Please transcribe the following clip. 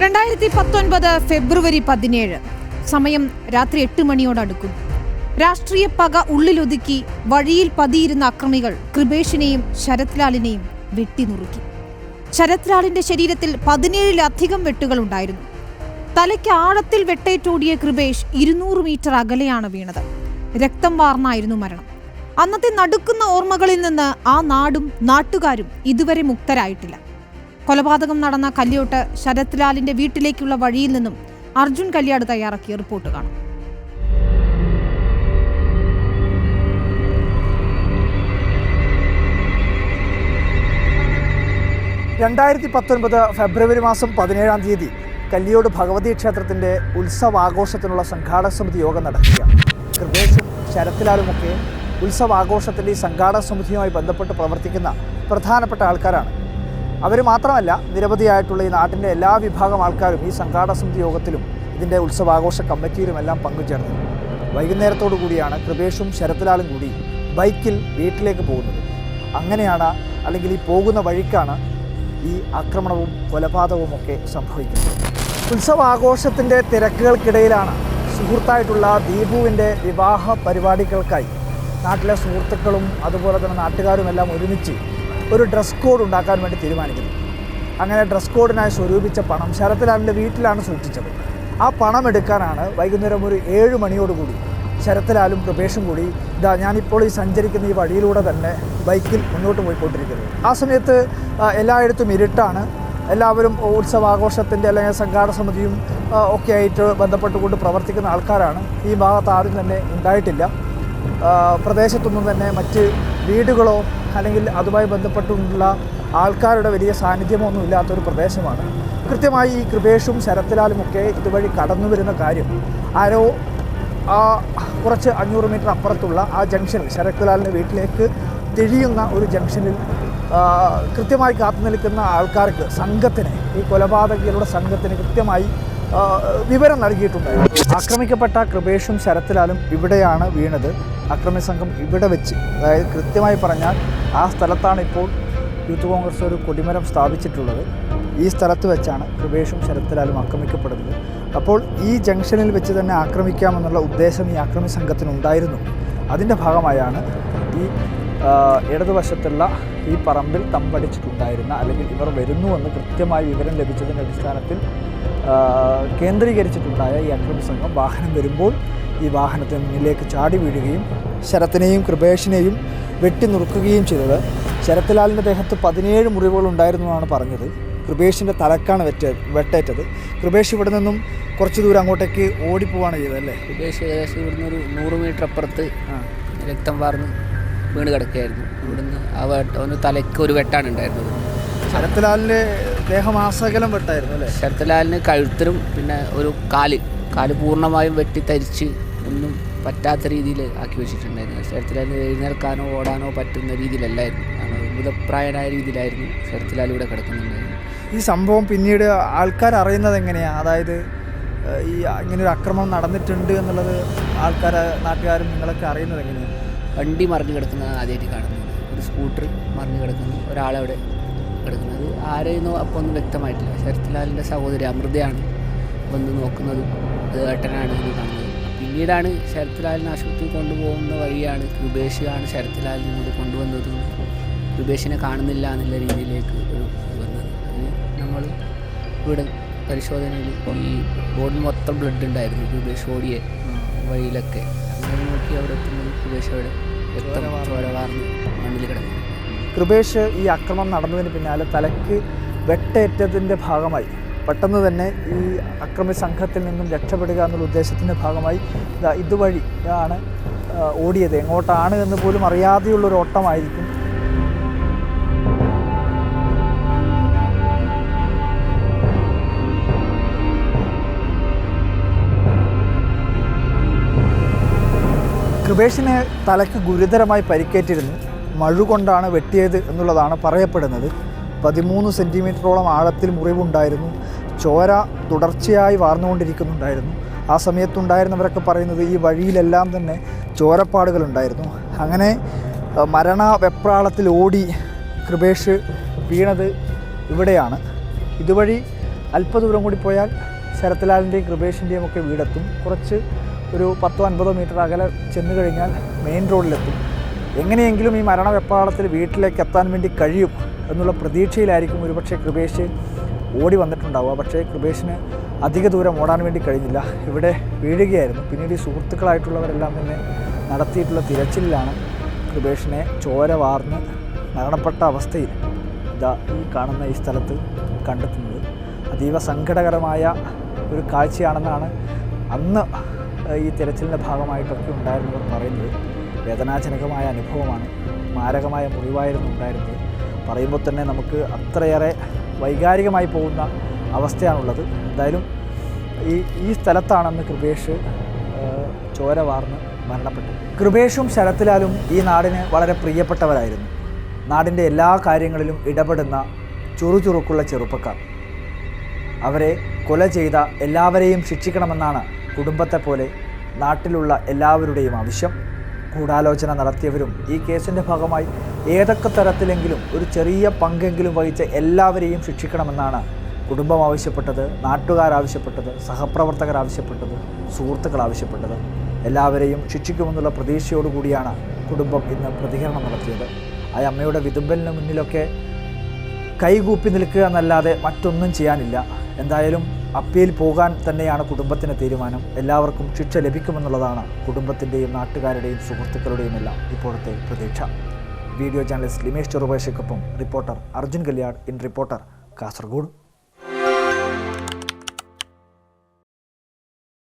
2019 ഫെബ്രുവരി 17 സമയം രാത്രി 8 മണിയോടടുക്കുന്നു. രാഷ്ട്രീയ പക ഉള്ളിലൊതുക്കി വഴിയിൽ പതിയിരുന്ന അക്രമികൾ കൃപേഷിനെയും ശരത്ലാലിനെയും വെട്ടിനുറുക്കി. ശരത്ലാലിന്റെ ശരീരത്തിൽ 17-ലധികം വെട്ടുകൾ ഉണ്ടായിരുന്നു. തലയ്ക്ക് ആഴത്തിൽ വെട്ടേറ്റോടിയ കൃപേഷ് 200 മീറ്റർ അകലെയാണ് വീണത്. രക്തം വാർന്നായിരുന്നു മരണം. അന്നത്തെ നടുക്കുന്ന ഓർമ്മകളിൽ നിന്ന് ആ നാടും നാട്ടുകാരും ഇതുവരെ മുക്തരായിട്ടില്ല. കൊലപാതകം നടന്ന കല്യോട്ട് ശരത്ലാലിന്റെ വീട്ടിലേക്കുള്ള വഴിയിൽ നിന്നും അർജുൻ കല്യാട് തയ്യാറാക്കിയ റിപ്പോർട്ട് കാണാം. ഫെബ്രുവരി മാസം 17-ാം തീയതി കല്യോട് ഭഗവതി ക്ഷേത്രത്തിൻ്റെ ഉത്സവാഘോഷത്തിനുള്ള സംഘാടക സമിതി യോഗം നടക്കുകയാണ്. കൃപേഷും ശരത്ലാലുമൊക്കെ ഉത്സവാഘോഷത്തിൻ്റെ ഈ സംഘാടക സമിതിയുമായി ബന്ധപ്പെട്ട് പ്രവർത്തിക്കുന്ന പ്രധാനപ്പെട്ട ആൾക്കാരാണ്. അവർ മാത്രമല്ല, നിരവധിയായിട്ടുള്ള ഈ നാട്ടിൻ്റെ എല്ലാ വിഭാഗം ആൾക്കാരും ഈ സംഘാടക സമിതി യോഗത്തിലും ഇതിൻ്റെ ഉത്സവാഘോഷ കമ്മിറ്റിയിലുമെല്ലാം പങ്കുചേർന്നത്. വൈകുന്നേരത്തോടു കൂടിയാണ് കൃപേഷും ശരത്ലാലും കൂടി ബൈക്കിൽ വീട്ടിലേക്ക് പോകുന്നത്. അങ്ങനെയാണ്, അല്ലെങ്കിൽ ഈ പോകുന്ന വഴിക്കാണ് ഈ ആക്രമണവും കൊലപാതകവും ഒക്കെ സംഭവിക്കുന്നത്. ഉത്സവാഘോഷത്തിൻ്റെ തിരക്കുകൾക്കിടയിലാണ് സുഹൃത്തായിട്ടുള്ള ദീപുവിൻ്റെ വിവാഹ പരിപാടികൾക്കായി നാട്ടിലെ സുഹൃത്തുക്കളും അതുപോലെ തന്നെ നാട്ടുകാരുമെല്ലാം ഒരുമിച്ച് ഒരു ഡ്രസ് കോഡ് ഉണ്ടാക്കാൻ വേണ്ടി തീരുമാനിക്കുന്നു. അങ്ങനെ ഡ്രസ് കോഡിനായി സ്വരൂപിച്ച പണം ശരത്ലാലിൻ്റെ വീട്ടിലാണ് സൂക്ഷിച്ചത്. ആ പണം എടുക്കാനാണ് വൈകുന്നേരം ഒരു 7 മണിയോടുകൂടി ശരത്ലാലും കൃപേഷും കൂടി ഞാനിപ്പോൾ ഈ സഞ്ചരിക്കുന്ന ഈ വഴിയിലൂടെ തന്നെ ബൈക്കിൽ മുന്നോട്ട് പോയിക്കൊണ്ടിരിക്കുന്നത്. ആ സമയത്ത് എല്ലായിടത്തും ഇരുട്ടാണ്. എല്ലാവരും ഉത്സവാഘോഷത്തിൻ്റെ അല്ലെങ്കിൽ സംഘാടക സമിതിയും ഒക്കെ ആയിട്ട് ബന്ധപ്പെട്ടുകൊണ്ട് പ്രവർത്തിക്കുന്ന ആൾക്കാരാണ്. ഈ ഭാഗത്ത് ആരും തന്നെ ഉണ്ടായിട്ടില്ല. പ്രദേശത്തൊന്നും തന്നെ മറ്റ് വീടുകളോ അല്ലെങ്കിൽ അതുമായി ബന്ധപ്പെട്ടുള്ള ആൾക്കാരുടെ വലിയ സാന്നിധ്യമൊന്നും ഇല്ലാത്തൊരു പ്രദേശമാണ്. കൃത്യമായി ഈ കൃപേഷും ശരത്ലാലുമൊക്കെ ഇതുവഴി കടന്നു വരുന്ന കാര്യം ആരോ കുറച്ച് 500 മീറ്റർ അപ്പുറത്തുള്ള ആ ജംഗ്ഷനിൽ, ശരത്ലാലിൻ്റെ വീട്ടിലേക്ക് തിരിയുന്ന ഒരു ജംഗ്ഷനിൽ കൃത്യമായി കാത്തു നിൽക്കുന്ന ആൾക്കാർക്ക്, സംഘത്തിന്, ഈ കൊലപാതകികളുടെ സംഘത്തിന് കൃത്യമായി വിവരം നൽകിയിട്ടുണ്ടായിരുന്നു. ആക്രമിക്കപ്പെട്ട കൃപേഷും ശരത്ലാലും ഇവിടെയാണ് വീണത്. അക്രമി സംഘം ഇവിടെ വെച്ച്, അതായത് കൃത്യമായി പറഞ്ഞാൽ ആ സ്ഥലത്താണ് ഇപ്പോൾ യൂത്ത് കോൺഗ്രസ് ഒരു കൊടിമരം സ്ഥാപിച്ചിട്ടുള്ളത്. ഈ സ്ഥലത്ത് വെച്ചാണ് കൃപേഷും ശരത്ലാലും ആക്രമിക്കപ്പെടുന്നത്. അപ്പോൾ ഈ ജംഗ്ഷനിൽ വെച്ച് തന്നെ ആക്രമിക്കാമെന്നുള്ള ഉദ്ദേശം ഈ ആക്രമി സംഘത്തിനുണ്ടായിരുന്നു. അതിൻ്റെ ഭാഗമായാണ് ഈ ഇടതുവശത്തുള്ള ഈ പറമ്പിൽ തമ്പടിച്ചിട്ടുണ്ടായിരുന്ന, അല്ലെങ്കിൽ ഇവർ വരുന്നുവെന്ന് കൃത്യമായി വിവരം ലഭിച്ചതിൻ്റെ അടിസ്ഥാനത്തിൽ കേന്ദ്രീകരിച്ചിട്ടുണ്ടായ ഈ അക്രമി സംഘം വാഹനം വരുമ്പോൾ ഈ വാഹനത്തിന് മുന്നിലേക്ക് ചാടി വീഴുകയും ശരത്തിനെയും കൃപേഷിനെയും വെട്ടിനുറുക്കുകയും ചെയ്തത്. ശരത്ലാലിൻ്റെ ദേഹത്ത് 17 മുറിവുകൾ ഉണ്ടായിരുന്നു എന്നാണ് പറഞ്ഞത്. കൃപേഷിൻ്റെ തലക്കാണ് വെട്ടേറ്റത്. കൃപേഷ് ഇവിടെ നിന്നും കുറച്ച് ദൂരം അങ്ങോട്ടേക്ക് ഓടിപ്പോവാണ് ചെയ്തത് അല്ലേ? കൃപേഷ് ഏകദേശം ഇവിടുന്ന് ഒരു 100 മീറ്റർ അപ്പുറത്ത് രക്തം വാർന്ന് വീണ് കിടക്കുകയായിരുന്നു. ഇവിടുന്ന് അവന് തലയ്ക്ക് ഒരു വെട്ടാണ് ഉണ്ടായിരുന്നത്. ശരത്ലാലിൻ്റെ ദേഹമാസകലം വെട്ടായിരുന്നു അല്ലേ? ശരത്ലാലിന് കഴുത്തിലും പിന്നെ ഒരു കാല് പൂർണ്ണമായും വെട്ടിത്തരിച്ച് ഒന്നും പറ്റാത്ത രീതിയിൽ ആക്കി വെച്ചിട്ടുണ്ടായിരുന്നു. ശരത്ലാലിന് എഴുന്നേൽക്കാനോ ഓടാനോ പറ്റുന്ന രീതിയിലല്ലായിരുന്നു. മൃതപ്രായനായ രീതിയിലായിരുന്നു ശരത്ലാൽ ഇവിടെ കിടക്കുന്നുണ്ടായിരുന്നു. ഈ സംഭവം പിന്നീട് ആൾക്കാർ അറിയുന്നത് എങ്ങനെയാണ്? അതായത് ഈ ഇങ്ങനൊരു ആക്രമണം നടന്നിട്ടുണ്ട് എന്നുള്ളത് നാട്ടുകാരും നിങ്ങളൊക്കെ അറിയുന്നത് എങ്ങനെയാണ്? വണ്ടി മറിഞ്ഞു കിടക്കുന്നത് ആദ്യമായിട്ട് കാണുന്നത്. ഒരു സ്കൂട്ടർ മറിഞ്ഞു കിടക്കുന്നു, ഒരാളവിടെ കിടക്കുന്നത്. ആരെയെന്നോ അപ്പോൾ ഒന്നും വ്യക്തമായിട്ടില്ല. ശരത്ലാലിൻ്റെ സഹോദരി അമൃതയാണ് വന്ന് നോക്കുന്നതും അത് ഏട്ടനാണ് ഇത് കാണുന്നത്. പിന്നീടാണ് ശരത്ലാലിനെ ആശുപത്രിയിൽ കൊണ്ടുപോകുന്ന വഴിയാണ് കൃപേഷാണ് ശരത്ലാലിനെ കൊണ്ട് കൊണ്ടുവന്നതും കൃപേഷിനെ കാണുന്നില്ല എന്നുള്ള രീതിയിലേക്ക് ഒരു വന്നത്. അത് നമ്മൾ ഇവിടെ പരിശോധനയിൽ ഈ ബോഡിൽ മൊത്തം ബ്ലഡ് ഉണ്ടായിരുന്നു. കൃപേഷ് ഓടിയ വഴിയിലൊക്കെ അങ്ങനെ നോക്കി അവിടെ എത്തുന്നത് കൃപേഷ് അവിടെ രക്തം ചോര വാർന്ന് മണ്ണിൽ കിടന്നു. കൃപേഷ് ഈ ആക്രമണം നടന്നതിന് പിന്നാലെ തലയ്ക്ക് വെട്ടേറ്റതിൻ്റെ ഭാഗമായി പെട്ടെന്ന് തന്നെ ഈ അക്രമി സംഘത്തിൽ നിന്നും രക്ഷപ്പെടുക എന്നുള്ള ഉദ്ദേശത്തിൻ്റെ ഭാഗമായി ഇതുവഴി ആണ് ഓടിയത്. എങ്ങോട്ടാണ് എന്ന് പോലും അറിയാതെയുള്ളൊരു ഓട്ടമായിരിക്കും. കൃപേഷിന് തലയ്ക്ക് ഗുരുതരമായി പരിക്കേറ്റിരുന്നു. മഴുകൊണ്ടാണ് വെട്ടിയത് എന്നുള്ളതാണ് പറയപ്പെടുന്നത്. 13 സെൻറ്റിമീറ്ററോളം ആഴത്തിൽ മുറിവുണ്ടായിരുന്നു. ചോര തുടർച്ചയായി വാർന്നുകൊണ്ടിരിക്കുന്നുണ്ടായിരുന്നു. ആ സമയത്തുണ്ടായിരുന്നവരൊക്കെ പറയുന്നത് ഈ വഴിയിലെല്ലാം തന്നെ ചോരപ്പാടുകളുണ്ടായിരുന്നു. അങ്ങനെ മരണവെപ്രാളത്തിൽ ഓടി കൃപേഷ് വീണത് ഇവിടെയാണ്. ഇതുവഴി അല്പദൂരം കൂടി പോയാൽ ശരത്ലാലിൻ്റെയും കൃപേഷിൻ്റെയും ഒക്കെ വീടെത്തും. കുറച്ച് ഒരു 10-50 മീറ്റർ അകലെ ചെന്ന് കഴിഞ്ഞാൽ മെയിൻ റോഡിലെത്തും. എങ്ങനെയെങ്കിലും ഈ മരണവെപ്രാളത്തിൽ വീട്ടിലേക്ക് എത്താൻ വേണ്ടി കഴിയും എന്നുള്ള പ്രതീക്ഷയിലായിരിക്കും ഒരുപക്ഷെ കൃപേഷ് ഓടി വന്നിട്ടുണ്ടാവുക. പക്ഷേ കൃപേഷിന് അധിക ദൂരം ഓടാൻ വേണ്ടി കഴിഞ്ഞില്ല. ഇവിടെ വീഴുകയായിരുന്നു. പിന്നീട് ഈ സുഹൃത്തുക്കളായിട്ടുള്ളവരെല്ലാം തന്നെ നടത്തിയിട്ടുള്ള തിരച്ചിലിലാണ് കൃപേഷിനെ ചോര വാർന്ന് മരണപ്പെട്ട അവസ്ഥയിൽ ഈ കാണുന്ന ഈ സ്ഥലത്ത് കണ്ടെത്തുന്നത്. അതീവ സങ്കടകരമായ ഒരു കാഴ്ചയാണെന്നാണ് അന്ന് ഈ തിരച്ചിലിൻ്റെ ഭാഗമായിട്ടൊക്കെ ഉണ്ടായിരുന്നവർ പറയുന്നത്. വേദനാജനകമായ അനുഭവമാണ്. മാരകമായ മുറിവായിരുന്നു ഉണ്ടായിരുന്നത്. പറയുമ്പോൾ തന്നെ നമുക്ക് അത്രയേറെ വൈകാരികമായി പോകുന്ന അവസ്ഥയാണുള്ളത്. എന്തായാലും ഈ സ്ഥലത്താണെന്ന് കൃപേഷ് ചോര വാർന്ന് മരണപ്പെട്ടു. കൃപേഷും ശരത്ലാലും ഈ നാടിന് വളരെ പ്രിയപ്പെട്ടവരായിരുന്നു. നാടിൻ്റെ എല്ലാ കാര്യങ്ങളിലും ഇടപെടുന്ന ചുറുചുറുക്കുള്ള ചെറുപ്പക്കാർ. അവരെ കൊല ചെയ്ത എല്ലാവരെയും ശിക്ഷിക്കണമെന്നാണ് കുടുംബത്തെപ്പോലെ നാട്ടിലുള്ള എല്ലാവരുടെയും ആവശ്യം. ഗൂഢാലോചന നടത്തിയവരും ഈ കേസിൻ്റെ ഭാഗമായി ഏതൊക്കെ തരത്തിലെങ്കിലും ഒരു ചെറിയ പങ്കെങ്കിലും വഹിച്ച എല്ലാവരെയും ശിക്ഷിക്കണമെന്നാണ് കുടുംബം ആവശ്യപ്പെട്ടത്, നാട്ടുകാർ ആവശ്യപ്പെട്ടത്, സഹപ്രവർത്തകർ ആവശ്യപ്പെട്ടത്, സുഹൃത്തുക്കൾ ആവശ്യപ്പെട്ടത്. എല്ലാവരെയും ശിക്ഷിക്കുമെന്നുള്ള പ്രതീക്ഷയോടുകൂടിയാണ് കുടുംബം ഇന്ന് പ്രതികരണം നടത്തിയത്. ആ അമ്മയുടെ വിതുമ്പലിന് മുന്നിലൊക്കെ കൈകൂപ്പി നിൽക്കുക എന്നല്ലാതെ മറ്റൊന്നും ചെയ്യാനില്ല. എന്തായാലും അപ്പീൽ പോകാൻ തന്നെയാണ് കുടുംബത്തിൻ്റെ തീരുമാനം. എല്ലാവർക്കും ശിക്ഷ ലഭിക്കുമെന്നുള്ളതാണ് കുടുംബത്തിൻ്റെയും നാട്ടുകാരുടെയും സുഹൃത്തുക്കളുടെയും എല്ലാം ഇപ്പോഴത്തെ പ്രതീക്ഷ. വീഡിയോ ജേർണലിസ്റ്റ് ലിമേഷ് ചെറുപേശയ്ക്കൊപ്പം reporter Arjun Kalyad in reporter Kasaragod.